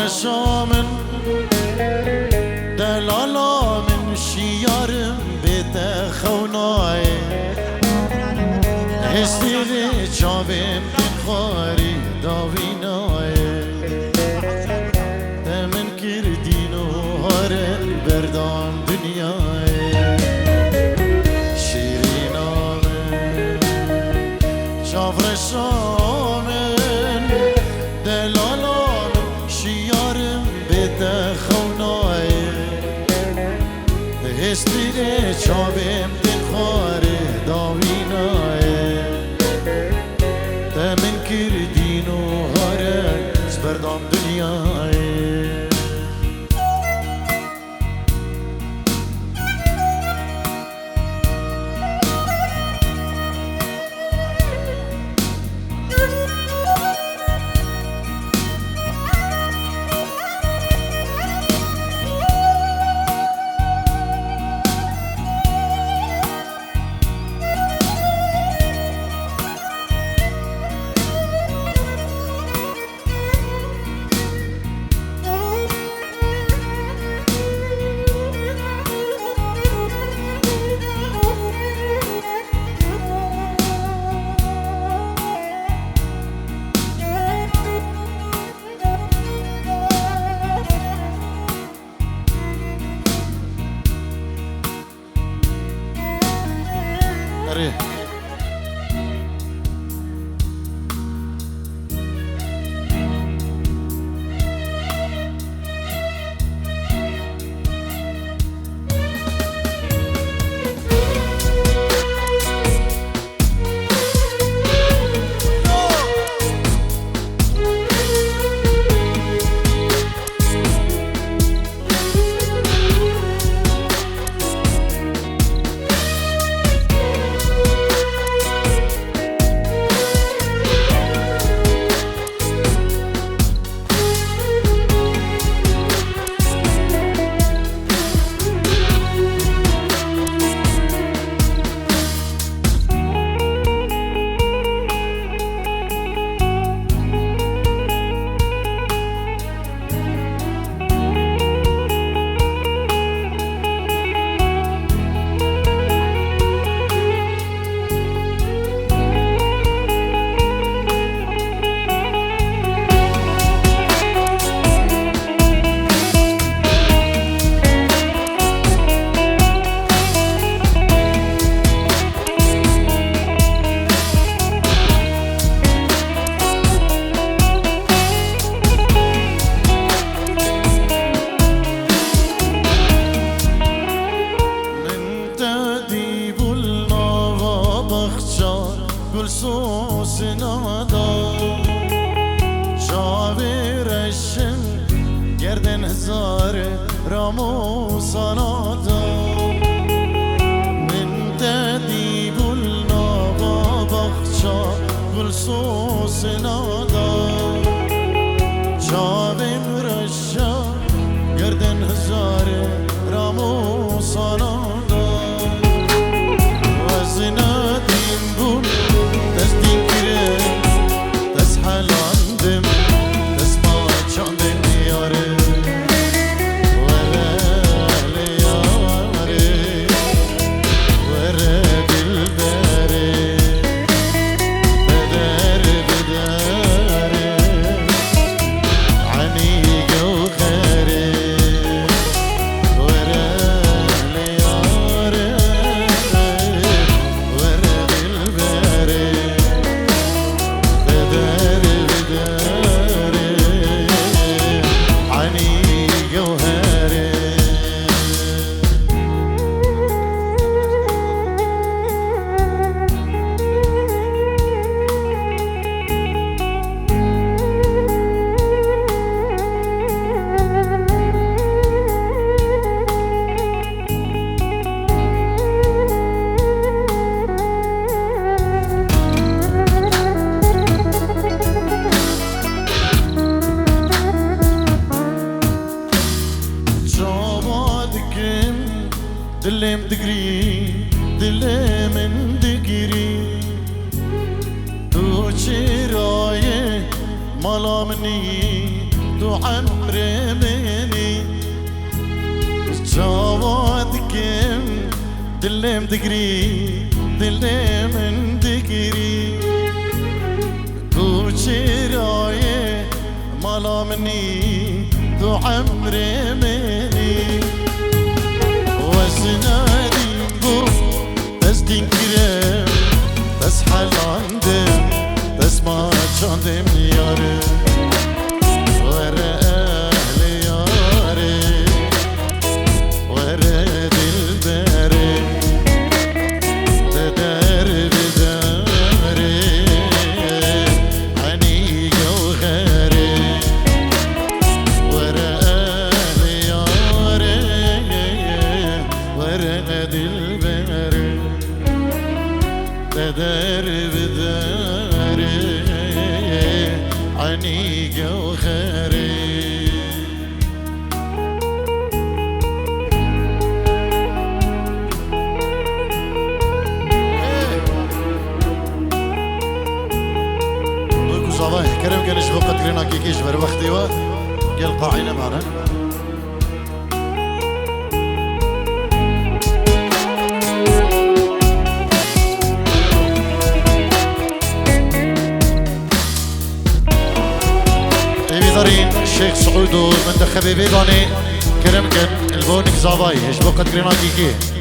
شامن دلالا من شیارم بیت خونای استیری چاویم دخاری داوینای من کردین و هارن بردان دنیای شیرینامن شافر شامن دلالا من شیارم بیت خونای استیری چاویم دخاری داوینای من کردین و هارن بردان دنیای گردن هزار رامو سنادا من دادی بولنا با بخشا گل سوس نادا چاویم رشا گردن هزار رامو سنادا وزنا دین بول دست دین کره دست حلاندم دلم دگری دلم دگری تو چرای مالا منی تو عمري مني جوادكم دلم دقري دلم دقري تو شرايه مالا مني تو عمري مني وسنادي بو بس تنكرم بس حلاندم بس ما تشاندم ياري ورا اهلي ياري ورا دلبري تدار بداري عني جوهري ورا اهلي ياري ورا دلبري تدار بداري عني جوهري بوكو صباح كريم كان يشبه قتلنا كي كيشبر وقتي و قال قاعنا معنا الشيخ سعود ومنتخب بيضاني كرمكن البونك زاباي يشبه قتلنا كيكي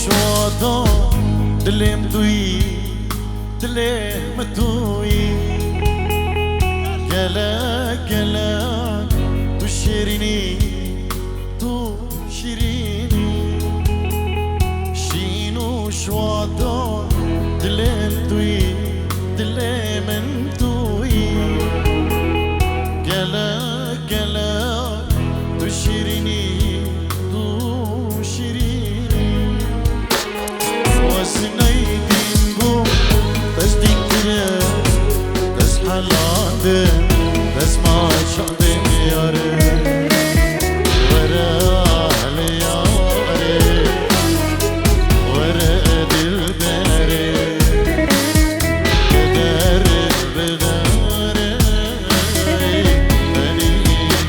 شوادا دلم دوی دلم توی گلا گلا تو شیرینی تو شیرینی شینو شوادا دلم دوی دلم توی گلا گلا تو شیرینی بس ما شاندم ياري ورا اهلي ياري ورا دلبري بداري بداري بني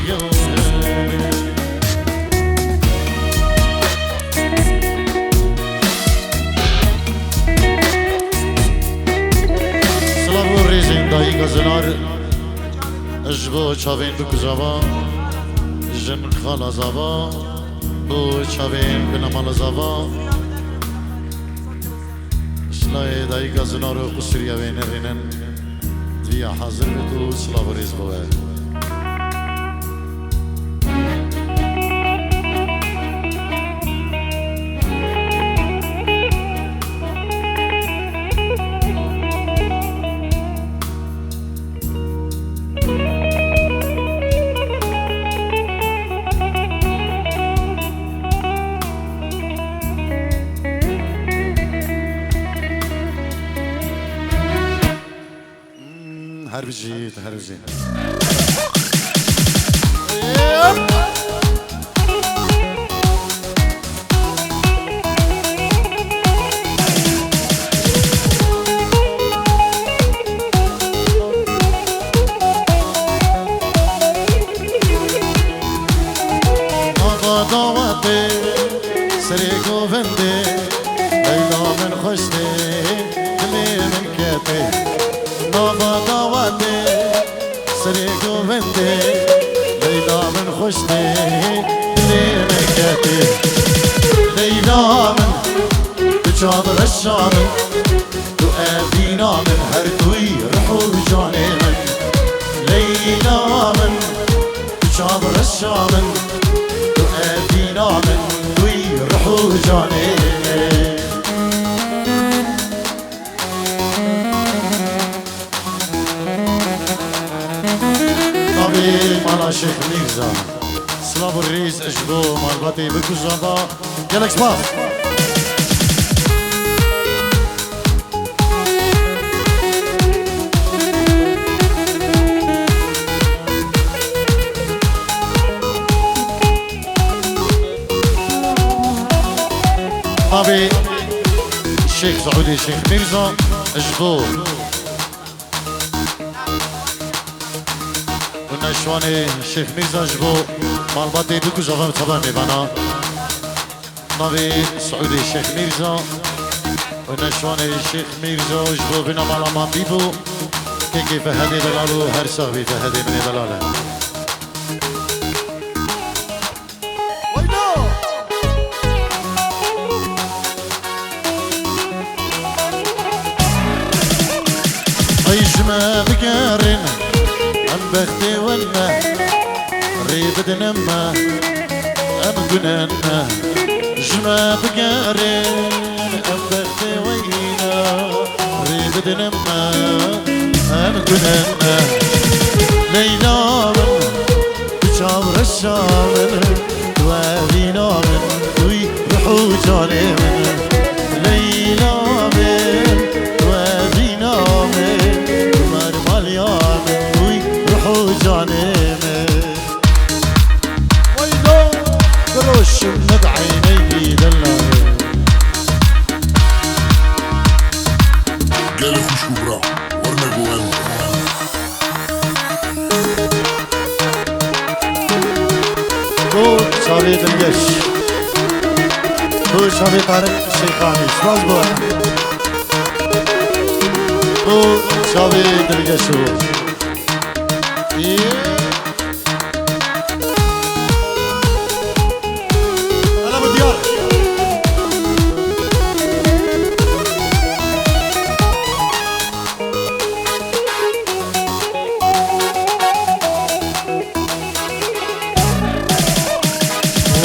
جوهري سلام الريزين داي غزنار اجبو چاوین بو زبا جن خالا زبا بو چاوین بنمال زبا شلای دای گزنارو قصریا وین رینن دیا حاضر تو سلاو ریز بوه هربجي هربجي دعوتي سريق وفندي ليلى من خشتي دلي من كتي نوضة دعوتي الشام تؤذينا من هردوي رحو جاني من ليلى من شابر الشام تؤذينا من دوي رحو جاني نبي مالا شيخ ميرزا سلاب الرئيس اجبو مالباتي بكو زنبا يلك شباب نبي الشيخ سعودي الشيخ ميرزا اجبو نشواني الشيخ ميرزا جبو مالباتي دوكو زفا متخبرني بنا نبي سعودي الشيخ ميرزا ونشواني الشيخ ميرزا جبو بنا مالا ما بيبو كيكي فهدي دلالو هر صغبي فهدي من دلاله عيشما بقارن أم بختي ونا ريبد نما أم قننا جما بقارن أم بختي وينا ريبد نما أم قننا ليلى من بشاور الشام دوابينا من دوي رحو جاني من ليلى من دوابينا من مرماليا جانمه ويلو قروش من بعيني دلالي قال خوش كبرى ورنا جوان هو شابي دلقش هو شابي طارق الشيخاني شواز بوا هو شابي دلقش هو أنا بديار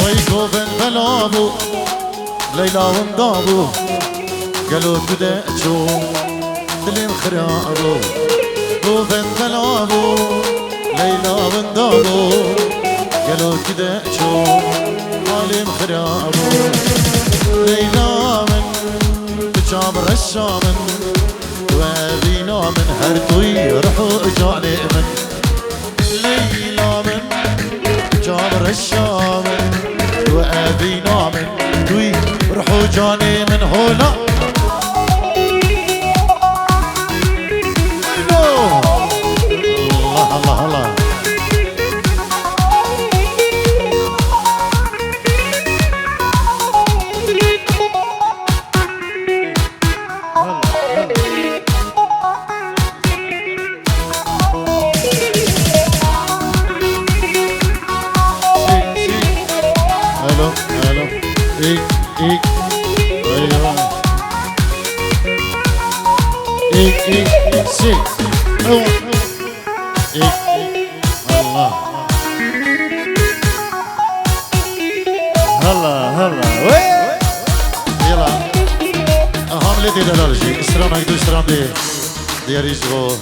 ويكو بن بلابو ليلى وندابو قالوا تدأجو دلين خرابو بن بلابو ليلى وندابو قالوا كده شو مالي مخرابو ليلى من بجابر الشام وابينا من هردوي رحو جاني من ليلى من بجابر الشام وابينا من دوي رحو جاني من هنا الله الله الو الو ايك ايك ايوه ايك ايك ايك سي الله هلا هلا وي يلا هم لدي دلالجي استرام هيدو استرام دي ريزو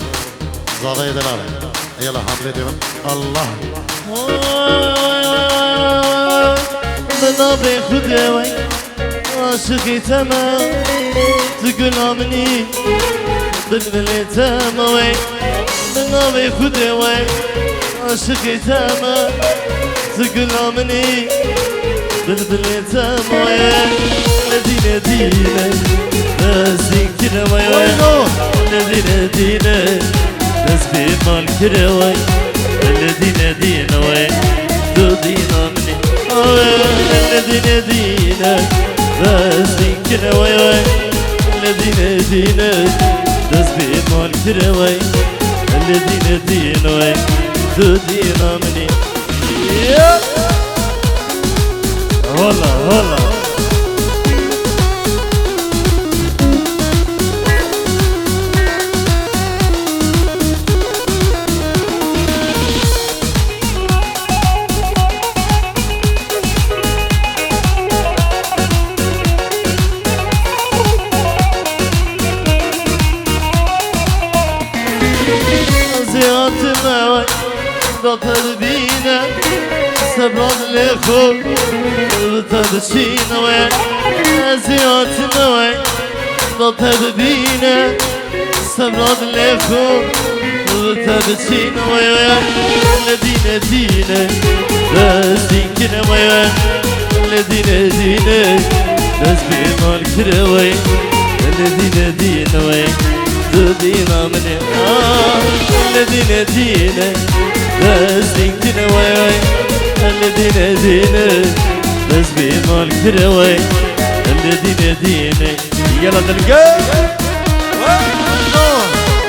زاغي دلاله يلا هم لدي الله بنابي خدي وي عاشقي تمام تقول امني بلبلي تمام بنابي خدي وي عاشقي تمام تقول امني بلبلي تمام لدينا دينا ناسين كده وي لدينا دينا ناس بيمال كده وي لدينا دينا وي دودينا مني لدينا دينا ناسين كده وي لدينا دينا ناس بيمال كده وي لدينا دينا وي دودينا مني هلا هلا بطربينا سبران لخو بتبشينا وين زياتنا وين بطربينا سبران لخو بتبشينا وين الذين دينا بس دينكنا وين الذين دينا بس بيمال كروي الذين دينا وين دينا من الذين دينا بس دينكنا وين الذين دينا بس بيمال كروي الذين دينا يلا تلقى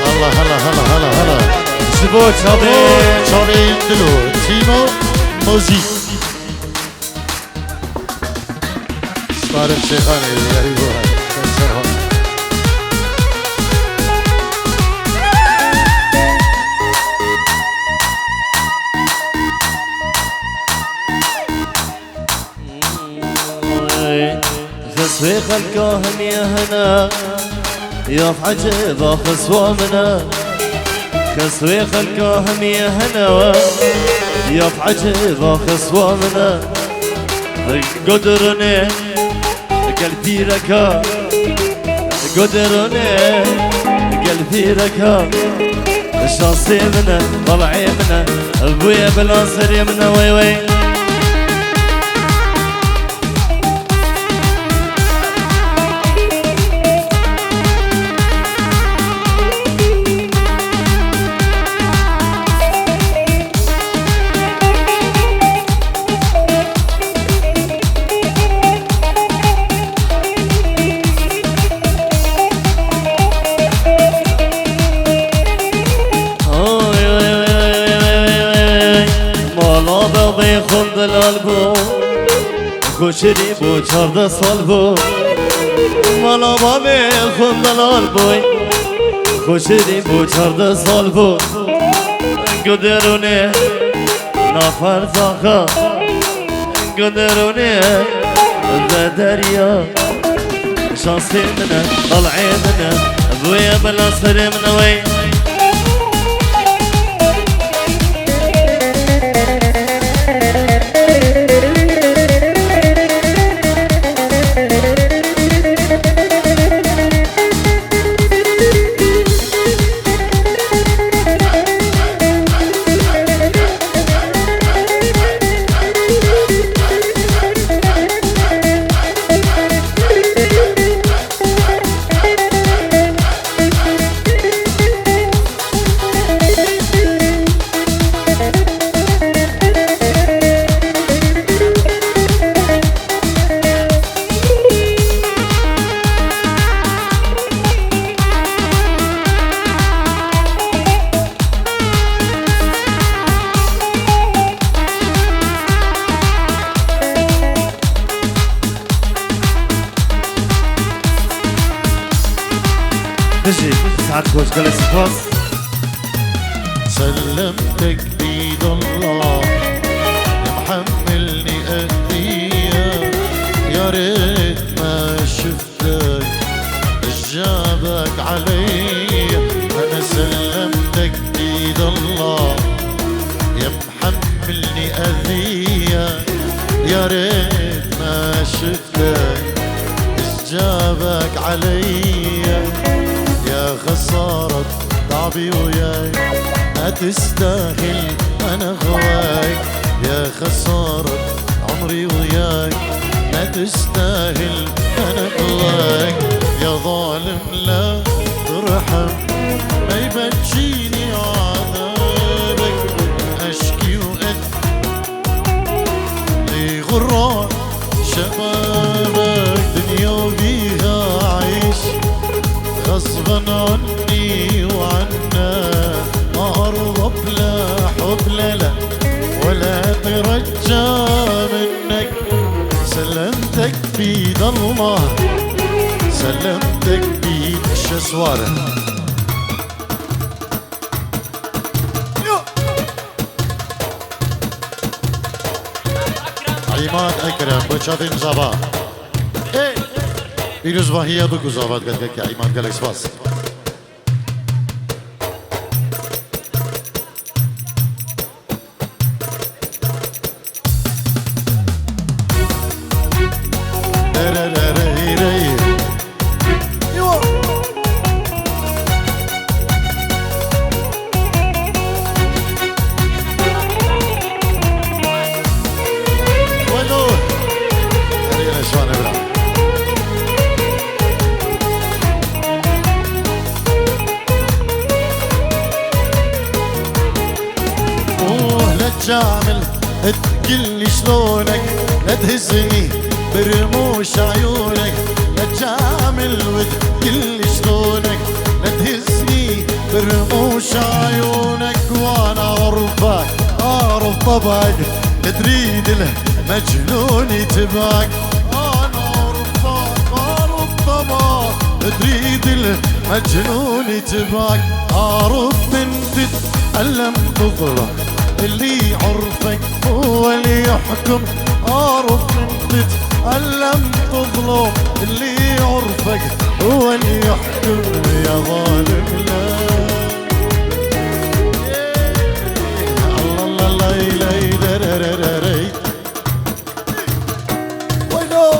الله هلا هلا هلا هلا سبوت شابي دلو تيمو موزي صارت شيخاني يغريبوها خسوي خلقاهم يا هنا يا عجيبة خصوامنا خسوي خلقاهم يا هنا يا عجيبة خصوامنا قدرني قلبي ركا قدرني قلبي ركا شاصي منا طلعي منا ابويا بالعنصر يمنا وي وي خند الالبو کوچری بو 14 سال بو مالا بابی خند الالبو کوچری بو 14 سال بو گدرونه نفر زاخا گدرونه دریا شانسی منه طلعی منه ابویا بلا سری منه وی تجي ساعات كوش قال سباس سلمتك بيد الله محملني ايديا يا ريت ما شفتك جابك علي انا سلمتك بيد الله يا محملني اذية يا ريت ما شفتك جابك علي يا خسارة تعبي وياي ما تستاهل انا غواي يا خسارة عمري وياي ما تستاهل انا غواي يا ظالم لا ترحم ما يبجيني عذابك اشكي وقد لي غران شبابك دنيا وبيها عيش غصبا عني وعنا ما أرضى بلا حب لا ولا ترجى منك سلمتك بيد الله سلمتك بيد الشسوارة عماد أكرم بچادیم زبا بیروز واهیه بگو زباد گرده که عماد گلک سپاس جامل تقلي شلونك لا تهزني برموش عيونك لا تجامل وتقلي شلونك لا تهزني برموش عيونك وانا اعرفك اعرف طبعك تريد المجنون يتبعك انا اعرفك اعرف طبعك تريد المجنون يتبعك اعرف من تتألم تظلم اللي يعرفك هو اللي يحكم اعرف من تتألم تظلم اللي يعرفك هو اللي يحكم يا ظالم لا الله الله لا يدرررري وينو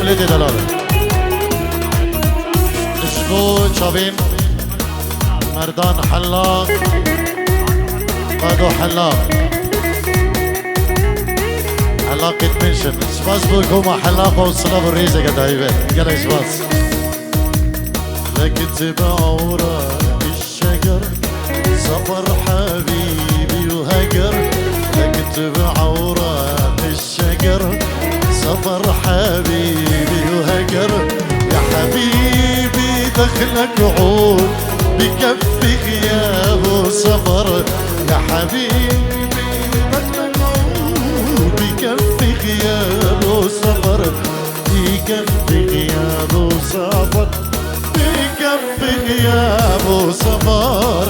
حمله دلاله نشبو شابين مردان حلاق قادو حلاق حلاقة منشن سباس بوكوما حلاقة والصلاة الرئيسة قد هايبين قال سباس لكت بعوراء الشجر سفر حبيبي وهجر لكت بعوراء الشجر سفر حبيبي وهجر يا حبيبي دخلك عود بكف غياب وسفر يا حبيبي دخلك عود بكف غياب وسفر بكف غياب وسفر بكف غياب وسفر